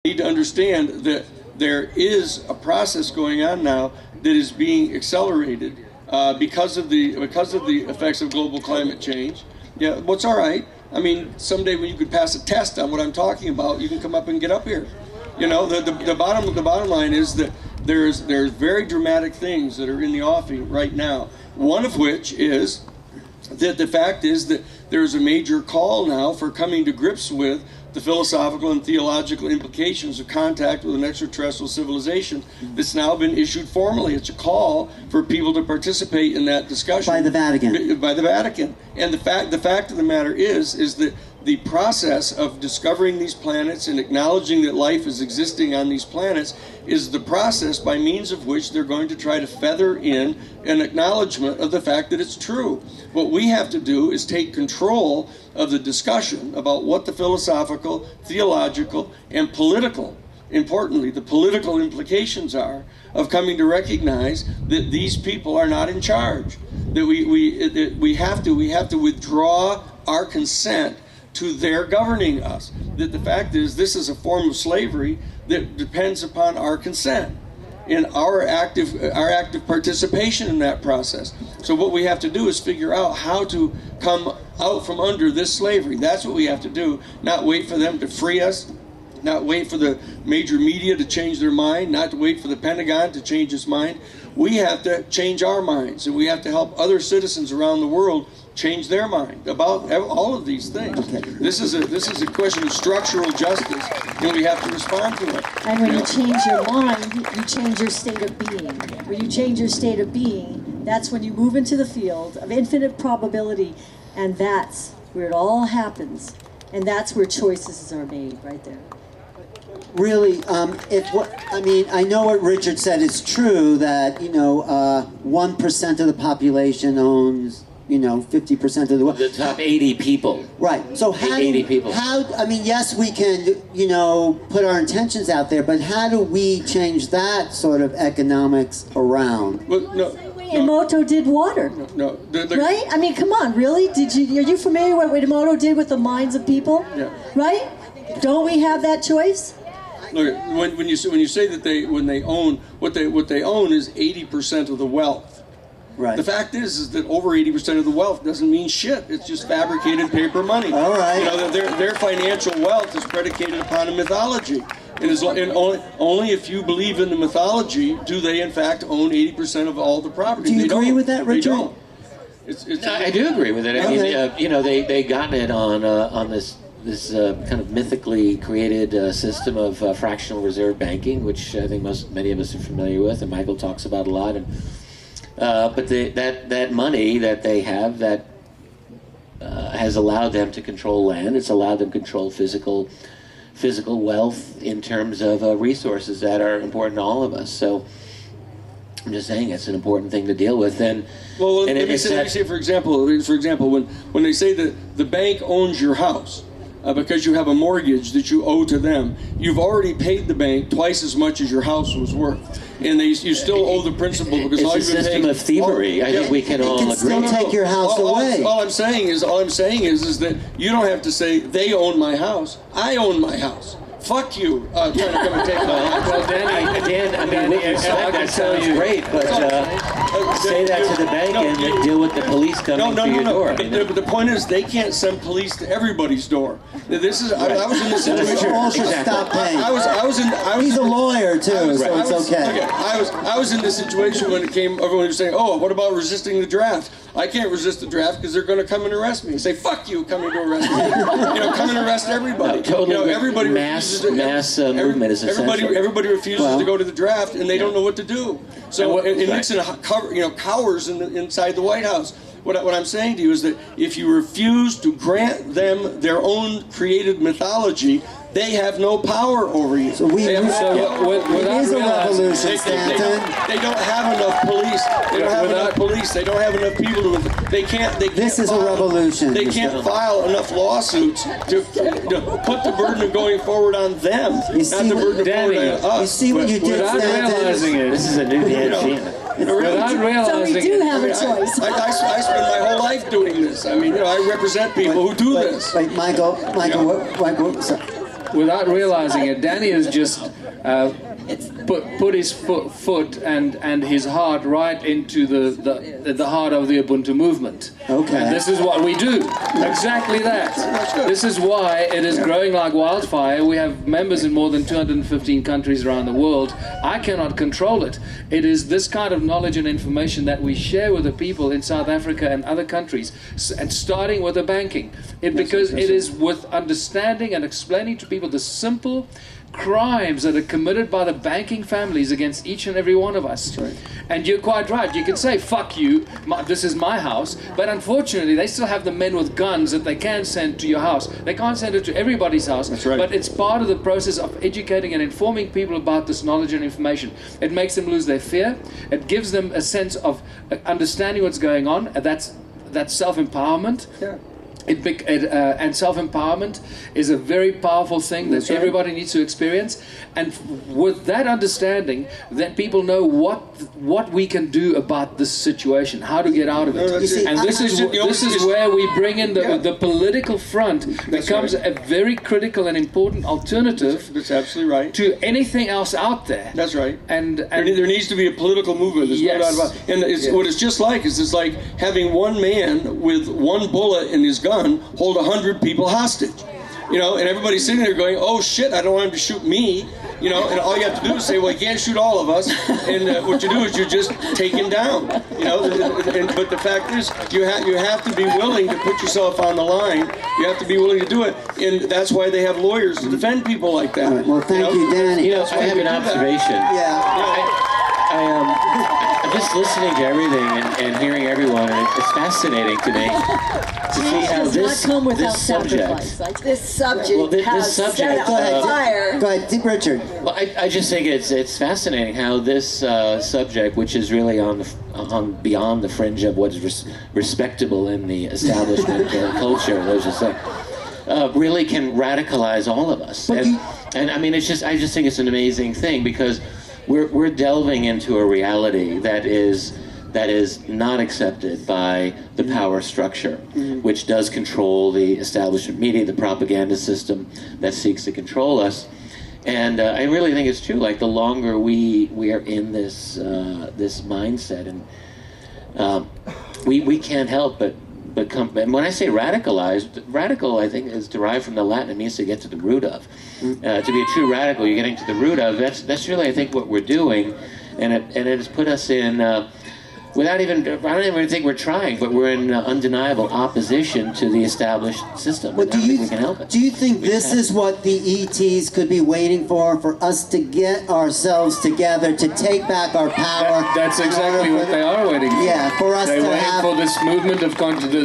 need to understand that there is a process going on now that is being accelerated because of the effects of global climate change. Yeah, what's all right. I mean, someday when you could pass a test on what I'm talking about, you can come up and get up here. You know, the bottom line is that there's very dramatic things that are in the offing right now. One of which is that the fact is that there's a major call now for coming to grips with the philosophical and theological implications of contact with an extraterrestrial civilization that's now been issued formally. It's a call for people to participate in that discussion. By the Vatican. By the Vatican. And the fact of the matter is that the process of discovering these planets and acknowledging that life is existing on these planets is the process by means of which they're going to try to feather in an acknowledgement of the fact that it's true. What we have to do is take control of the discussion about what the philosophical, theological, and political, importantly, the political implications are of coming to recognize that these people are not in charge. That we have to withdraw our consent to their governing us. That the fact is, this is a form of slavery that depends upon our consent and our active participation in that process. So what we have to do is figure out how to come out from under this slavery. That's what we have to do, not wait for them to free us, not wait for the major media to change their mind, not to wait for the Pentagon to change its mind. We have to change our minds, and we have to help other citizens around the world change their mind about all of these things. Okay. This is a question of structural justice, and we have to respond to it. And when you change your mind, you change your state of being. When you change your state of being, that's when you move into the field of infinite probability, and that's where it all happens, and that's where choices are made, right there. Really, I mean, I know what Richard said is true, that, 1% of the population owns, 50% of the wealth. The top 80 people. Right. So how 80 people. I mean, yes, we can, put our intentions out there, but how do we change that sort of economics around? Well, no. Emoto did water. No. Right? I mean, come on, really? Are you familiar with what Emoto did with the minds of people? Yeah. Right? Don't we have that choice? Look, when you say that when they own what they own is 80% of the wealth. Right. The fact is that over 80% of the wealth doesn't mean shit. It's just fabricated paper money. All right. Their financial wealth is predicated upon a mythology, and only if you believe in the mythology do they in fact own 80% of all the property. Do you agree with that, Richard? They don't. No, I do agree with it. I mean, they got it on this kind of mythically created system of fractional reserve banking, which I think many of us are familiar with, and Michael talks about a lot. And but that money that they have that has allowed them to control land. It's allowed them to control physical wealth in terms of resources that are important to all of us. So I'm just saying it's an important thing to deal with. And let me say, for example, when they say that the bank owns your house, because you have a mortgage that you owe to them, you've already paid the bank twice as much as your house was worth, and you still owe the principal because all you've been paying. It's a system of thievery. I think we can all agree. Still take your house away. All I'm saying is that you don't have to say they own my house. I own my house. Fuck you, trying to come and take my house. Well, Dan, I mean, that sounds great, but say that to the bank and deal with the police coming to your door. The point is, they can't send police to everybody's door. This is. Right. I was in this situation. All should stop paying. He's a lawyer too, so it's okay. I was in this situation when everyone was saying, "Oh, what about resisting the draft?" I can't resist the draft because they're going to come and arrest me and say, "Fuck you, coming to arrest me." Come and arrest everybody. No, totally. Everybody mass movement is essential. Everybody refuses to go to the draft, and they don't know what to do. So Nixon cowers inside the White House. What I'm saying to you is that if you refuse to grant them their own created mythology, they have no power over you. So it is a revolution, Stanton. They don't have enough police. They don't have enough police. They don't have enough people to. This is a revolution. They can't file enough lawsuits to put the burden of going forward on them, not the burden of forward on us. You see what you did, Stanton? This is a new Dan Sheehan. So we do have a choice. I spend my whole life doing this. I mean, I represent people who do this. Wait, Michael, sorry. without realizing it, Danny has just put his foot and his heart right into the heart of the Ubuntu movement. Okay. And this is what we do. Exactly that. This is why it is growing like wildfire. We have members in more than 215 countries around the world. I cannot control it. It is this kind of knowledge and information that we share with the people in South Africa and other countries, and starting with the banking. Because it is with understanding and explaining to people the simple crimes that are committed by the banking families against each and every one of us. Right. And you're quite right. You can say, fuck you, this is my house. But unfortunately, they still have the men with guns that they can send to your house. They can't send it to everybody's house. That's right. But it's part of the process of educating and informing people about this knowledge and information. It makes them lose their fear. It gives them a sense of understanding what's going on. That's self-empowerment. Yeah. And self-empowerment is a very powerful thing that everybody needs to experience. And with that understanding, then people know what we can do about this situation, how to get out of it. And this is where we bring in the political front becomes a very critical and important alternative. That's absolutely right. To anything else out there. That's right. And there needs to be a political movement. There's no doubt about it. And what it's just like is it's like having one man with one bullet in his gun hold 100 people hostage, and everybody's sitting there going, "Oh shit, I don't want him to shoot me," and all you have to do is say, "Well, he can't shoot all of us," and what you do is you just take him down, But the fact is, you have to be willing to put yourself on the line. You have to be willing to do it, and that's why they have lawyers to defend people like that. All right, well, thank you, Danny. I have an observation. I'm just listening to everything and hearing everyone, and it's fascinating to me to see how this subject. Like this subject this subject. Go ahead, fire. Go ahead, Richard. Well, I just think it's fascinating how this subject, which is really on beyond the fringe of what is respectable in the establishment culture, let's just say, really can radicalize all of us. And I mean, I just think it's an amazing thing because we're delving into a reality that is not accepted by the power structure, which does control the establishment media, the propaganda system that seeks to control us. And I really think it's true. Like the longer we are in this mindset, and we can't help but come. And when I say radicalized, radical I think is derived from the Latin. It means to get to the root of. To be a true radical, you're getting to the root of. That's really I think what we're doing, and it has put us in. I don't even think we're trying, but we're in undeniable opposition to the established system. Well, I don't think we can help it. Do you think this is what the ETs could be waiting for us to get ourselves together, to take back our power? That's exactly what they are waiting for. Yeah, for us They're to waiting have... for this movement of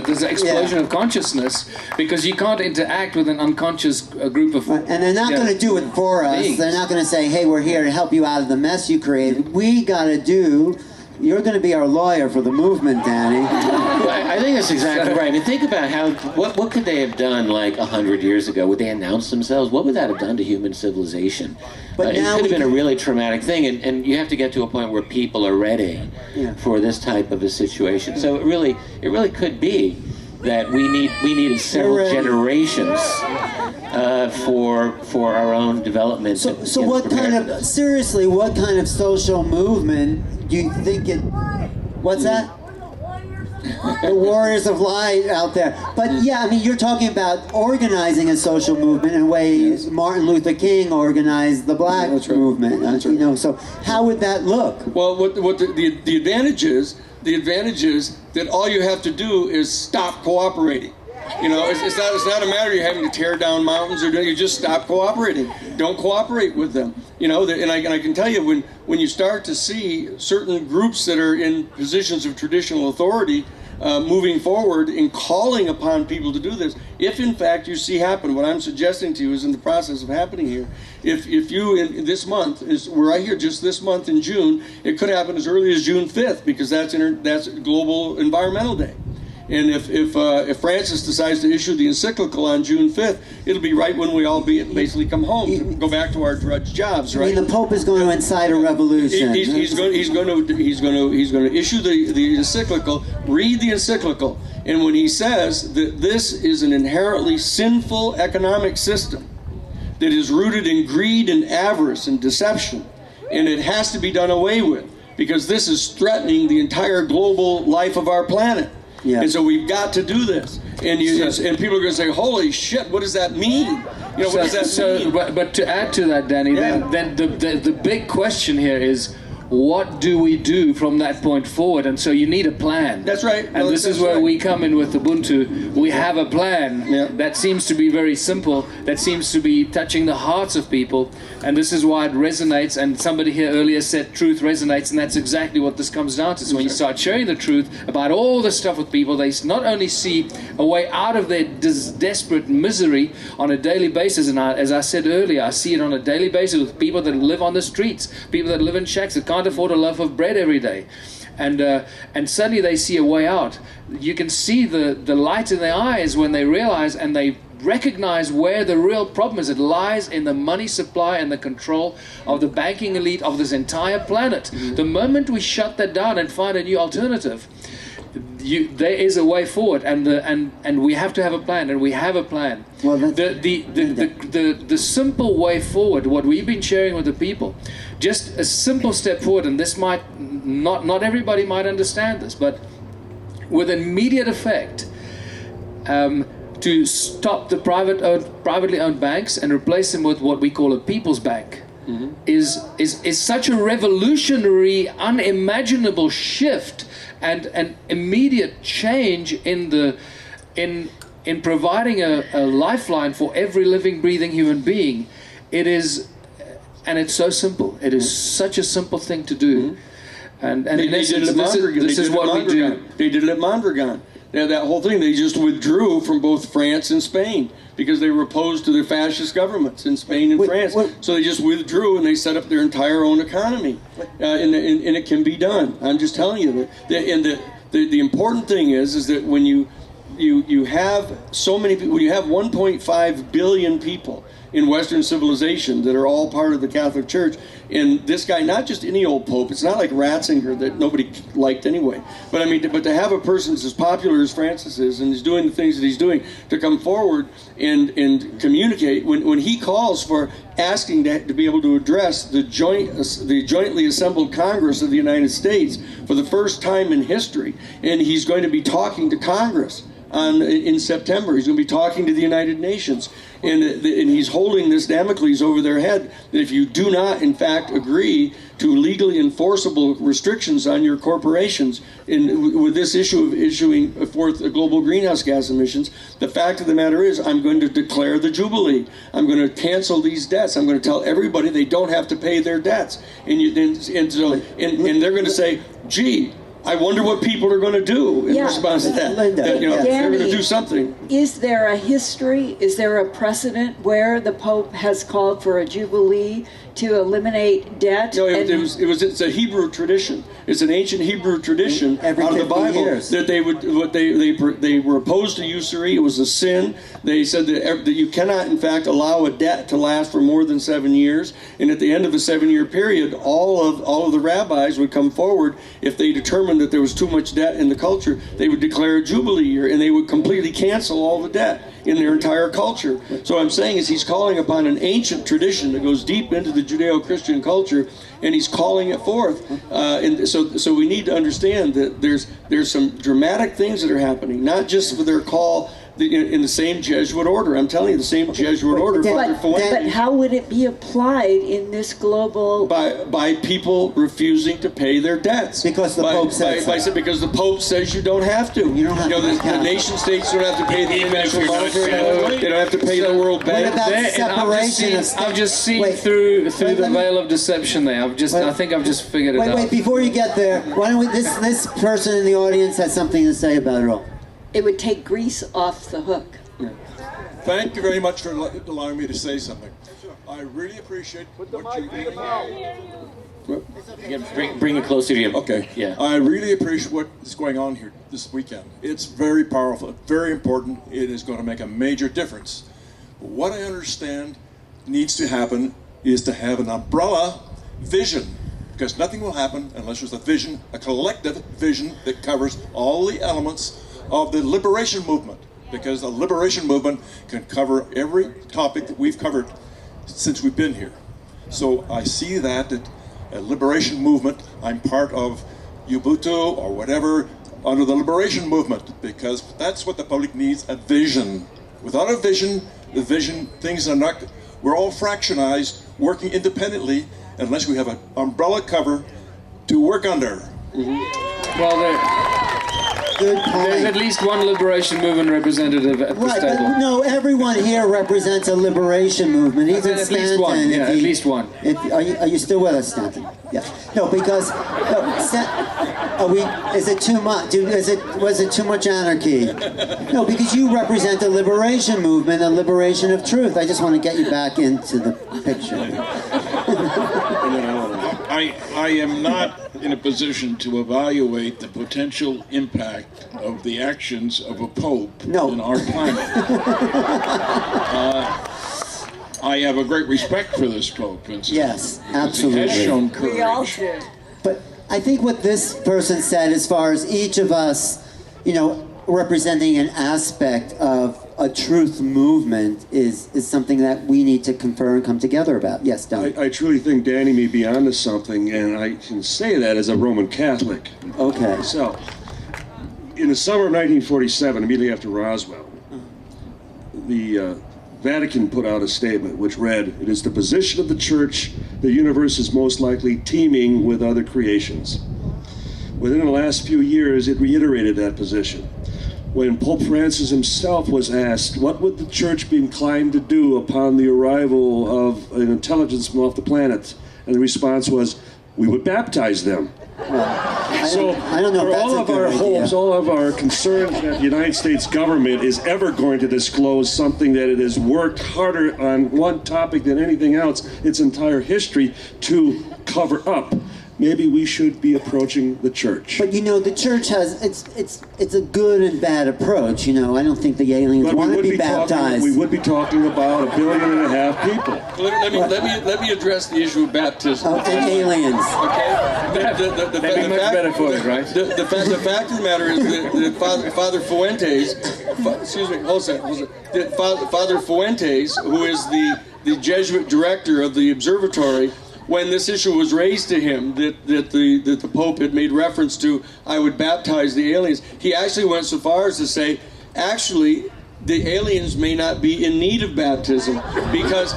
this explosion of consciousness, because you can't interact with an unconscious group of... And they're not going to do it for us. beings. They're not going to say, hey, we're here to help you out of the mess you created. We got to do... You're going to be our lawyer for the movement, Danny. Well, I think that's exactly right. I mean, think about what could they have done like 100 years ago? Would they announce themselves? What would that have done to human civilization? But it now could have been a really traumatic thing, and you have to get to a point where people are ready for this type of a situation. So it really could be that we needed several generations for our own development. So what kind of social movement do you think it? What's that? The Warriors of Light out there. But yeah, I mean, you're talking about organizing a social movement in a way Martin Luther King organized the Black movement. So how would that look? Well, what the advantage is that all you have to do is stop cooperating. It's not a matter of you having to tear down mountains or you just stop cooperating. Don't cooperate with them. And I can tell you when you start to see certain groups that are in positions of traditional authority moving forward and calling upon people to do this, if in fact you see happen, what I'm suggesting to you is in the process of happening here. If you in this month we're right here just this month in June, it could happen as early as June 5th because that's Global Environmental Day. And if Francis decides to issue the encyclical on June 5th, it'll be right when we all basically come home to go back to our drudge jobs, right? I mean, the Pope is going to incite a revolution. He's going to issue the encyclical. Read the encyclical, and when he says that this is an inherently sinful economic system, that is rooted in greed and avarice and deception. And it has to be done away with, because this is threatening the entire global life of our planet. Yeah. And so we've got to do this. And people are going to say, holy shit, what does that mean? You know, what does that mean? But to add to that, Danny, then the big question here is, what do we do from that point forward? And so you need a plan. That's right. And this is where we come in with Ubuntu. We have a plan that seems to be very simple, that seems to be touching the hearts of people. And this is why it resonates. And somebody here earlier said truth resonates, and that's exactly what this comes down to. So when you start sharing the truth about all this stuff with people, they not only see a way out of their desperate misery on a daily basis, and as I said earlier, I see it on a daily basis with people that live on the streets, people that live in shacks that can't afford a loaf of bread every day, and suddenly they see a way out. You can see the light in their eyes when they realize and they recognize where the real problem is. It lies in the money supply and the control of the banking elite of this entire planet. The moment we shut that down and find a new alternative, there is a way forward, and we have to have a plan, and we have a plan. Well, the simple way forward, what we've been sharing with the people, just a simple step forward, and this might not everybody might understand this, but with immediate effect, to stop the privately owned banks and replace them with what we call a people's bank. Is such a revolutionary, unimaginable shift and an immediate change in providing a lifeline for every living, breathing human being. It is, and it's so simple. It is such a simple thing to do. And in essence, this is what we do. They did it at Mondragon. That whole thing, they just withdrew from both France and Spain because they were opposed to the fascist governments in Spain and France. So they just withdrew and they set up their entire own economy. And it can be done. I'm just telling you that. And the important thing is that when you have so many people, when you have 1.5 billion people in Western civilization that are all part of the Catholic Church, and this guy, not just any old pope, it's not like Ratzinger that nobody liked anyway, but I mean, but to have a person as popular as Francis is, and is doing the things that he's doing, to come forward and communicate, when he calls for asking to be able to address the jointly assembled Congress of the United States for the first time in history, and he's going to be talking to Congress in September. He's going to be talking to the United Nations, and he's holding this Damocles over their head that if you do not, in fact, agree to legally enforceable restrictions on your corporations with this issue of issuing forth global greenhouse gas emissions, the fact of the matter is I'm going to declare the Jubilee. I'm going to cancel these debts. I'm going to tell everybody they don't have to pay their debts. And they're going to say, gee, I wonder what people are going to do in response to that. They're going to do something. Is there a history, is there a precedent where the Pope has called for a jubilee to eliminate debt? No, it's a Hebrew tradition. It's an ancient Hebrew tradition out of the Bible that they were opposed to usury. It was a sin. They said that you cannot, in fact, allow a debt to last for more than 7 years. And at the end of the 7-year period, all of the rabbis would come forward if they determined that there was too much debt in the culture. They would declare a jubilee year, and they would completely cancel all the debt in their entire culture. So what I'm saying is he's calling upon an ancient tradition that goes deep into the Judeo-Christian culture, and he's calling it forth. And so we need to understand that there's some dramatic things that are happening, not just for their call in the same Jesuit order. I'm telling you, the same Jesuit order. But how would it be applied in this global... By people refusing to pay their debts. Because the Pope says so. Because the Pope says you don't have to. You don't have to. The nation states don't have to pay the International Monetary Fund. They don't have to pay the World Bank. What about separation of state? I've just seen through the veil of deception there. I think I've just figured it out. Wait, before you get there, why don't we, this person in the audience has something to say about it all. It would take Greece off the hook. Yeah. Thank you very much for allowing me to say something. I really appreciate what you're doing. Bring it closer to you. Okay. Yeah. I really appreciate what is going on here this weekend. It's very powerful, very important. It is going to make a major difference. But what I understand needs to happen is to have an umbrella vision, because nothing will happen unless there's a vision, a collective vision that covers all the elements of the liberation movement, because the liberation movement can cover every topic that we've covered since we've been here. So I see that a liberation movement, I'm part of Ubuntu or whatever, under the liberation movement, because that's what the public needs, a vision. Without a vision, things are not, we're all fractionized, working independently, unless we have an umbrella cover to work under. Well, there's at least one liberation movement representative at this table. But no, everyone here represents a liberation movement. Even At Stanton. least one, yeah, at least one. Are you still with us, Stanton? Yeah. No, because is it too much? Was it too much anarchy? No, because you represent a liberation movement, a liberation of truth. I just want to get you back into the picture. I am not in a position to evaluate the potential impact of the actions of a pope on our planet. I have a great respect for this pope. Yes, absolutely. He has shown courage. We all do. But I think what this person said, as far as each of us, representing an aspect of a truth movement, is something that we need to confer and come together about. Yes, Dolan. I truly think Danny may be onto something, and I can say that as a Roman Catholic. Okay. So, in the summer of 1947, immediately after Roswell, the Vatican put out a statement which read, "It is the position of the Church the universe is most likely teeming with other creations." Within the last few years, it reiterated that position. When Pope Francis himself was asked, what would the Church be inclined to do upon the arrival of an intelligence from off the planet? And the response was, we would baptize them. I don't know for if that's all a of good our idea. hopes, all of our concerns that the United States government is ever going to disclose something that it has worked harder on one topic than anything else its entire history to cover up. Maybe we should be approaching the Church. But the Church has it's a good and bad approach. I don't think the aliens But want to be baptized. We would be talking about 1.5 billion people. Let me address the issue of baptism. And aliens. Okay. That'd be much better for it, right? The fact of the matter is that Father Fuentes, excuse me, hold on. Father Fuentes, who is the Jesuit director of the observatory, when this issue was raised to him that the Pope had made reference to, I would baptize the aliens, he actually went so far as to say, actually, the aliens may not be in need of baptism because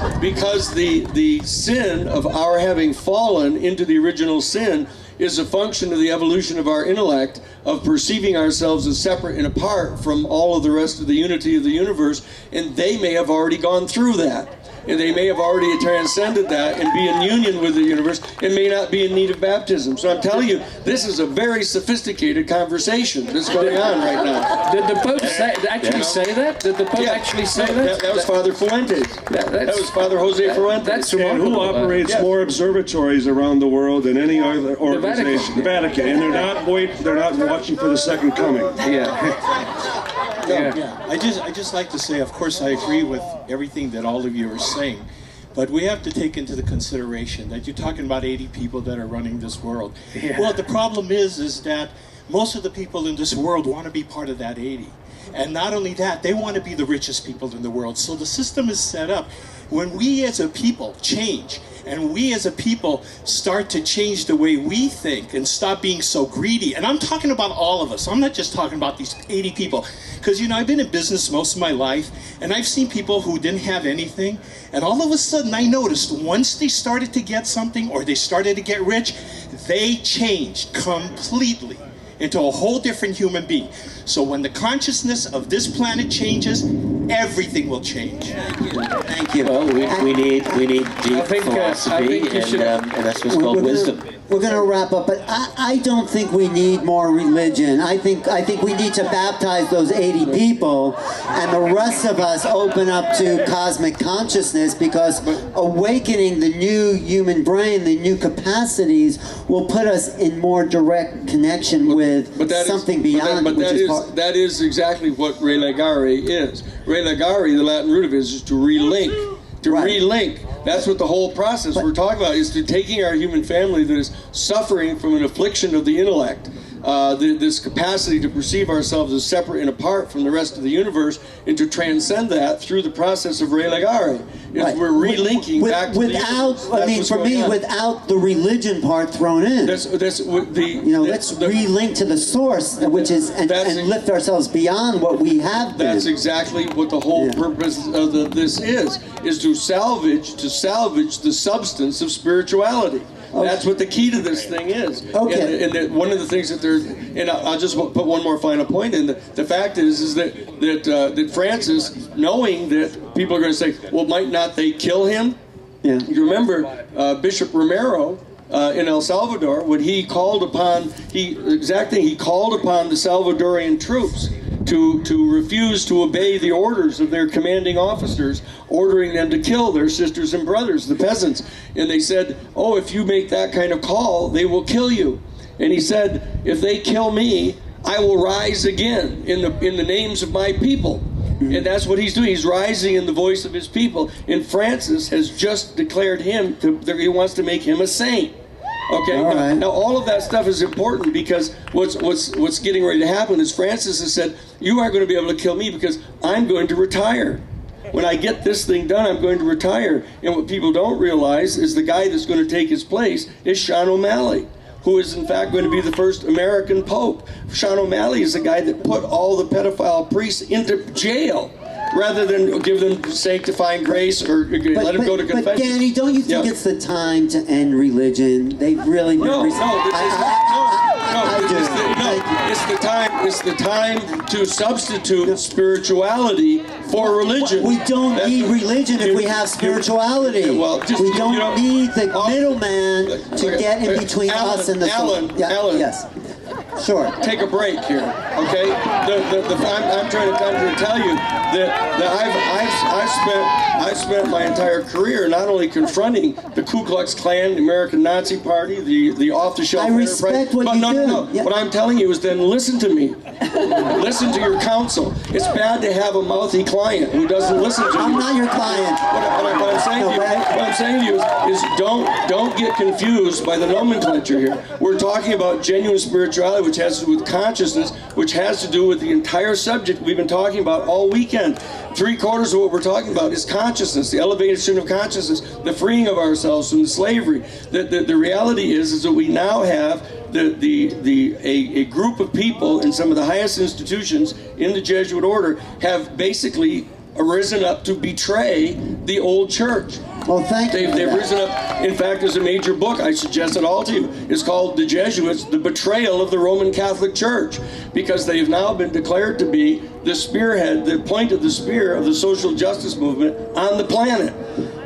the sin of our having fallen into the original sin is a function of the evolution of our intellect, of perceiving ourselves as separate and apart from all of the rest of the unity of the universe, and they may have already gone through that. And they may have already transcended that and be in union with the universe and may not be in need of baptism. So I'm telling you, this is a very sophisticated conversation that's going on right now. Did the Pope actually say that? Did the Pope actually say that? That was Father Fuentes. That was Father Jose Fuentes. That's And remarkable. who operates more observatories around the world than any other organization? Vatican. The Vatican. And they're not watching for the second coming. Yeah. I just like to say, of course, I agree with everything that all of you are saying, but we have to take into the consideration that you're talking about 80 people that are running this world. Yeah. Well, the problem is that most of the people in this world want to be part of that 80. And not only that, they want to be the richest people in the world. So the system is set up. When we as a people change, and we as a people start to change the way we think and stop being so greedy, and I'm talking about all of us, I'm not just talking about these 80 people, because I've been in business most of my life, and I've seen people who didn't have anything, and all of a sudden I noticed once they started to get something or they started to get rich, they changed completely into a whole different human being. So when the consciousness of this planet changes, everything will change. Thank you. Well, we need deep philosophy, think and that's what's called wisdom. We're going to wrap up, but I don't think we need more religion. I think we need to baptize those 80 people, and the rest of us open up to cosmic consciousness, because awakening the new human brain, the new capacities, will put us in more direct connection with something beyond. That is exactly what relegare is. Relegare, the Latin root of it, is to relink. To relink. That's what the whole process we're talking about is to taking our human family that is suffering from an affliction of the intellect, this capacity to perceive ourselves as separate and apart from the rest of the universe, and to transcend that through the process of relegare. Right. We're relinking back to without, the universe. I mean, for me, without the religion part thrown in. Let's relink to the source, which is, and lift ourselves beyond what we have been. That's exactly what the whole purpose of this is to salvage the substance of spirituality. Okay. That's what the key to this thing is. Okay. And one of the things that there's, and I'll just put one more final point in. The fact is that Francis, knowing that people are going to say, well, might not they kill him? Yeah. You remember Bishop Romero in El Salvador, when he called upon, he called upon the Salvadorian troops to refuse to obey the orders of their commanding officers, ordering them to kill their sisters and brothers, the peasants. And they said, oh, if you make that kind of call, they will kill you. And he said, if they kill me, I will rise again in the names of my people. Mm-hmm. And that's what he's doing. He's rising in the voice of his people. And Francis has just declared him, he wants to make him a saint. Okay. Now all of that stuff is important, because what's getting ready to happen is Francis has said, you aren't going to be able to kill me because I'm going to retire. When I get this thing done, I'm going to retire. And what people don't realize is the guy that's going to take his place is Sean O'Malley, who is in fact going to be the first American Pope. Sean O'Malley is the guy that put all the pedophile priests into jail, rather than give them sanctifying grace or let them go to confession. But Danny, don't you think it's the time to end religion? They've really been It's the time to substitute spirituality for religion. We don't need religion if we have spirituality. We don't need the middleman to get in between us and the Alan, yes. Sure. Take a break here, okay? I'm trying to tell you that I've spent my entire career not only confronting the Ku Klux Klan, the American Nazi Party, the off-the-shelf enterprise. I respect what you do. No. Yeah. What I'm telling you is then listen to me. Listen to your counsel. It's bad to have a mouthy client who doesn't listen to you. I'm not your client. What I'm saying to you is don't get confused by the nomenclature here. We're talking about genuine spirituality, which has to do with consciousness, which has to do with the entire subject we've been talking about all weekend. 3/4 of what we're talking about is consciousness, the elevation of consciousness, the freeing of ourselves from the slavery. The reality is that we now have a group of people in some of the highest institutions in the Jesuit order have basically arisen up to betray the old church. Well, thank you. They've risen up. In fact, there's a major book, I suggest it all to you. It's called The Jesuits, The Betrayal of the Roman Catholic Church, because they've now been declared to be the spearhead, the point of the spear of the social justice movement on the planet.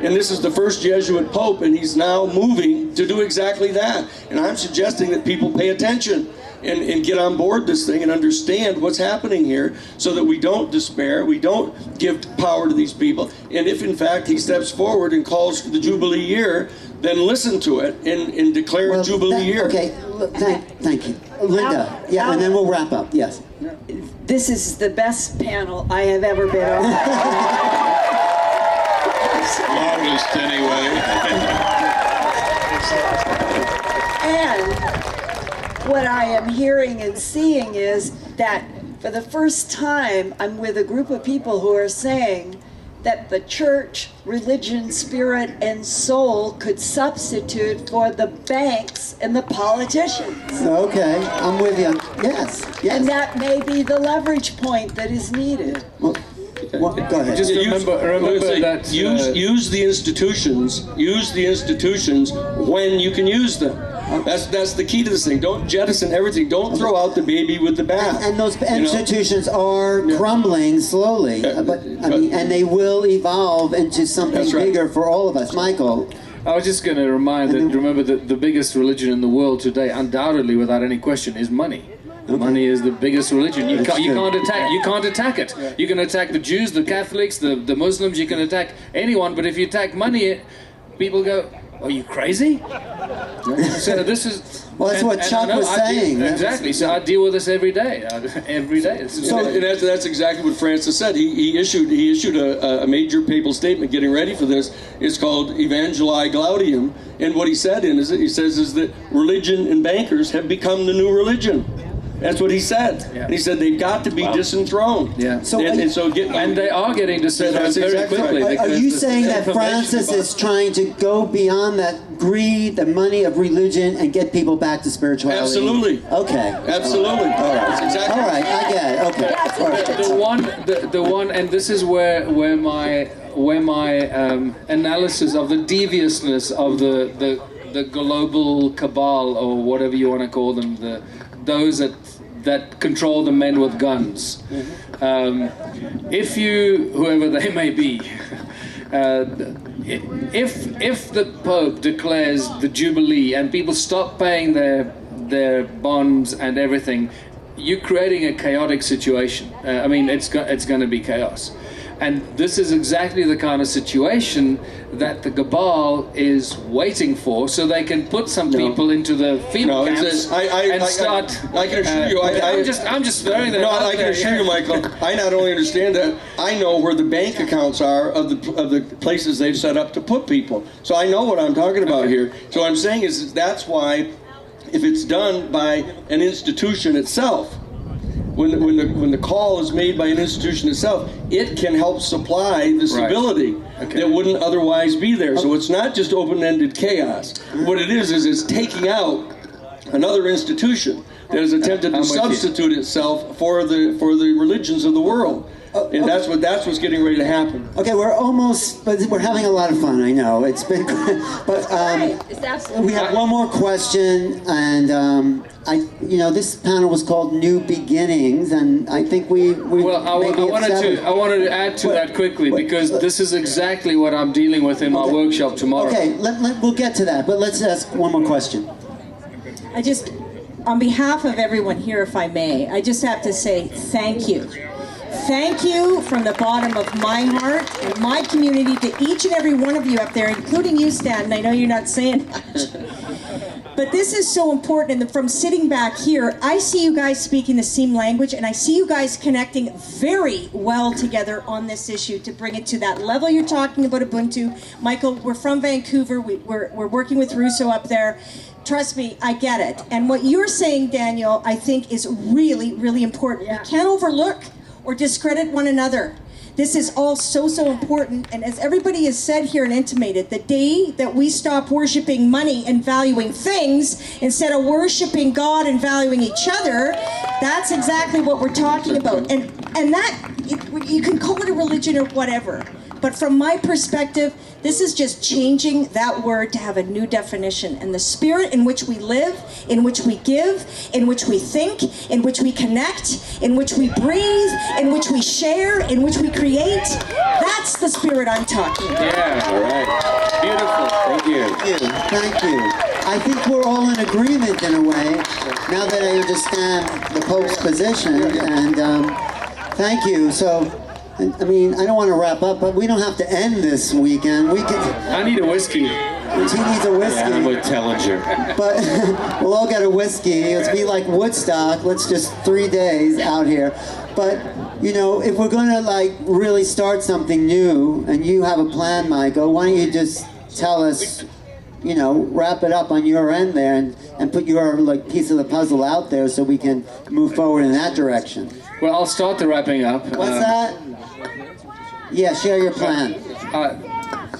And this is the first Jesuit Pope, and he's now moving to do exactly that. And I'm suggesting that people pay attention and get on board this thing and understand what's happening here, so that we don't despair, we don't give power to these people. And if in fact he steps forward and calls for the Jubilee year, then listen to it and declare a Jubilee year. Okay, thank you. Linda, and then we'll wrap up, yes. This is the best panel I have ever been on. Longest anyway. And what I am hearing and seeing is that for the first time, I'm with a group of people who are saying that the church, religion, spirit, and soul could substitute for the banks and the politicians. Okay, I'm with you. Yes. And that may be the leverage point that is needed. Well, go ahead. Just remember that use the institutions. Use the institutions when you can use them. That's the key to this thing. Don't jettison everything. Don't throw out the baby with the bath. And those institutions are crumbling slowly, and they will evolve into something bigger for all of us. Michael. I was just going to remember that the biggest religion in the world today, undoubtedly, without any question, is money. Money is the biggest religion. You can't attack it. You can attack the Jews, the Catholics, the Muslims. You can attack anyone. But if you attack money, people go, "Are you crazy?" So this is. Well, that's what Chuck was saying. Exactly. So I deal with this every day. Every day. So that's exactly what Francis said. He issued a major papal statement getting ready for this. It's called Evangelii Gaudium, and what he said is that religion and bankers have become the new religion. That's what he said. Yeah. And he said they've got to be disenthroned. Yeah. And they are getting disenthroned That's very exactly quickly. right. Are because you the saying that information Francis about- is trying to go beyond that greed, the money of religion, and get people back to spirituality? Absolutely. Okay. Absolutely. All right. That's exactly All right. I get it. Okay. All right. The one, and this is where my analysis of the deviousness of the global cabal, or whatever you want to call them, those that control the men with guns. If you, whoever they may be, if the Pope declares the Jubilee and people stop paying their bonds and everything, you're creating a chaotic situation. I mean, it's going to be chaos. And this is exactly the kind of situation that the cabal is waiting for, so they can put some people into the field camps and start. I can assure you. I'm just throwing that. No, out I can there, assure you, Michael. I not only understand that, I know where the bank accounts are of the places they've set up to put people. So I know what I'm talking about here. So what I'm saying is that's why, if it's done by an institution itself, when the call is made by an institution itself, it can help supply the stability that wouldn't otherwise be there. So it's not just open-ended chaos. What it is it's taking out another institution that has attempted to substitute itself for the religions of the world. And that's what's getting ready to happen. Okay, we're almost, but we're having a lot of fun. I know it's been, but It's absolutely we have one more question, and this panel was called New Beginnings, and I think we Well, I wanted to add to that quickly, because this is exactly what I'm dealing with in my workshop tomorrow. Okay, we'll get to that, but let's ask one more question. I just, on behalf of everyone here, if I may, I just have to say thank you. Thank you from the bottom of my heart and my community to each and every one of you up there, including you, Stanton. I know you're not saying much. But this is so important, and from sitting back here, I see you guys speaking the same language, and I see you guys connecting very well together on this issue to bring it to that level you're talking about Ubuntu. Michael, we're from Vancouver. We're working with Russo up there. Trust me, I get it. And what you're saying, Daniel, I think is really, really important. We can't overlook or discredit one another. This is all so important, and as everybody has said here and intimated, the day that we stop worshiping money and valuing things instead of worshiping God and valuing each other, that's exactly what we're talking about. And that, you can call it a religion or whatever, but from my perspective, this is just changing that word to have a new definition. And the spirit in which we live, in which we give, in which we think, in which we connect, in which we breathe, in which we share, in which we create, that's the spirit I'm talking about. Yeah, all right. Beautiful. Thank you. Thank you. I think we're all in agreement in a way, now that I understand the Pope's position, and thank you. So, I mean, I don't want to wrap up, but we don't have to end this weekend. We can. I need a whiskey. He needs a whiskey. Yeah, I'm with Tellinger. But we'll all get a whiskey. It'll be like Woodstock. Let's just 3 days out here. But, if we're going to, really start something new, and you have a plan, Michael, why don't you just tell us, wrap it up on your end there and put your, piece of the puzzle out there so we can move forward in that direction. Well, I'll start the wrapping up. What's that? Yeah, share your plan.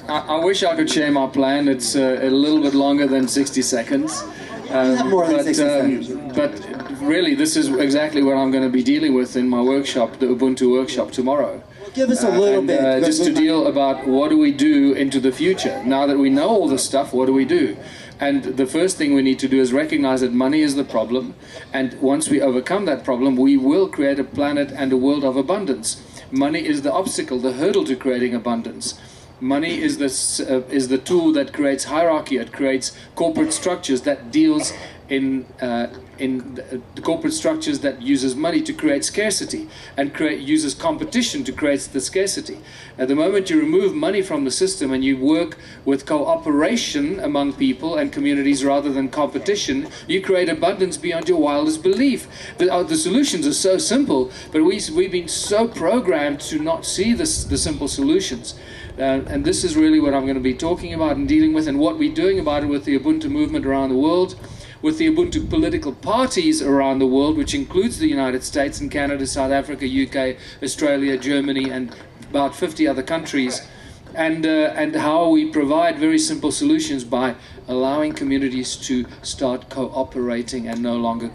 I wish I could share my plan. It's a little bit longer than 60 seconds. More than 60 seconds. But really, this is exactly what I'm going to be dealing with in my workshop, the Ubuntu workshop tomorrow. Give us a little bit. Just to deal about what do we do into the future. Now that we know all this stuff, what do we do? And the first thing we need to do is recognize that money is the problem. And once we overcome that problem, we will create a planet and a world of abundance. Money is the obstacle, the hurdle to creating abundance. Money is the tool that creates hierarchy. It creates corporate structures that deals in the corporate structures that uses money to create scarcity and uses competition to create the scarcity. At the moment you remove money from the system and you work with cooperation among people and communities rather than competition, you create abundance beyond your wildest belief. The solutions are so simple, but we've been so programmed to not see the simple solutions. And this is really what I'm going to be talking about and dealing with, and what we're doing about it with the Ubuntu movement around the world. with the Ubuntu political parties around the world, which includes the United States and Canada, South Africa, UK, Australia, Germany, and about 50 other countries, and how we provide very simple solutions by allowing communities to start cooperating and no longer